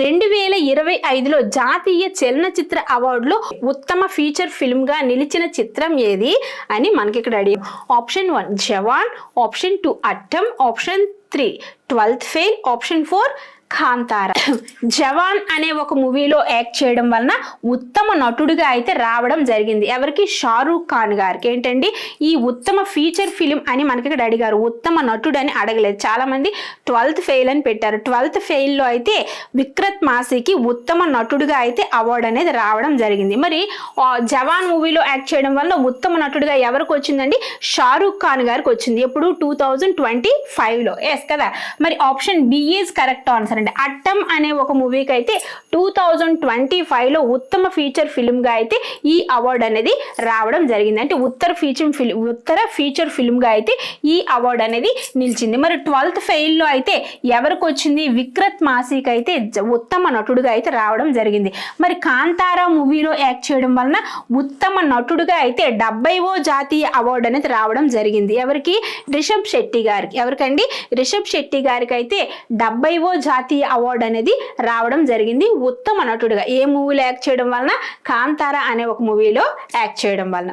2025లో జాతీయ చలనచిత్ర అవార్డులో ఉత్తమ ఫీచర్ ఫిల్మ్ గా నిలిచిన చిత్రం ఏది అని మనకి ఇక్కడ అడిగాం. Option 1 Jawan, option 2 Attam, option 3 12th fail, option 4 Kantara. Jawan అనే ఒక మూవీలో యాక్ట్ చేయడం వలన ఉత్తమ నటుడిగా అయితే రావడం జరిగింది. ఎవరికి? షారూక్ ఖాన్ గారికి. ఏంటండి ఈ ఉత్తమ ఫీచర్ ఫిలిం అని మనకి ఇక్కడ అడిగారు, ఉత్తమ నటుడు అని అడగలేదు. చాలా మంది 12th ఫెయిల్ అని పెట్టారు. 12th ఫెయిల్ లో అయితే విక్రత్ మాసీకి ఉత్తమ నటుడిగా అయితే అవార్డు అనేది రావడం జరిగింది. మరి జవాన్ మూవీలో యాక్ట్ చేయడం వలన ఉత్తమ నటుడిగా ఎవరికి వచ్చిందండి? షారూక్ ఖాన్ గారికి వచ్చింది. ఎప్పుడు? 2025లో. ఎస్ కదా. మరి option B is correct answer. Attam అనే ఒక మూవీకి అయితే 2025లో ఉత్తమ ఫీచర్ ఫిల్మ్ గా అయితే ఈ అవార్డు అనేది రావడం జరిగింది. అంటే ఉత్తర ఫీచర్ ఫిల్మ్ గా అయితే ఈ అవార్డు అనేది నిలిచింది. మరి 12th ఫెయిల్ లో అయితే ఎవరికి వచ్చింది? విక్రత్ మాసీకి అయితే ఉత్తమ నటుడుగా అయితే రావడం జరిగింది. మరి కాంతారా మూవీలో యాక్ట్ చేయడం వలన ఉత్తమ నటుడుగా అయితే 70వ జాతీయ అవార్డు అనేది రావడం జరిగింది. ఎవరికి? రిషబ్ శెట్టి గారికి. ఎవరికండి? రిషబ్ శెట్టి గారికి అయితే 70వ జాతీయ అవార్డు అనేది రావడం జరిగింది ఉత్తమ నటుడుగా. ఏ మూవీలో యాక్ట్ చేయడం వలన? కాంతారా అనే ఒక మూవీలో యాక్ట్ చేయడం వలన.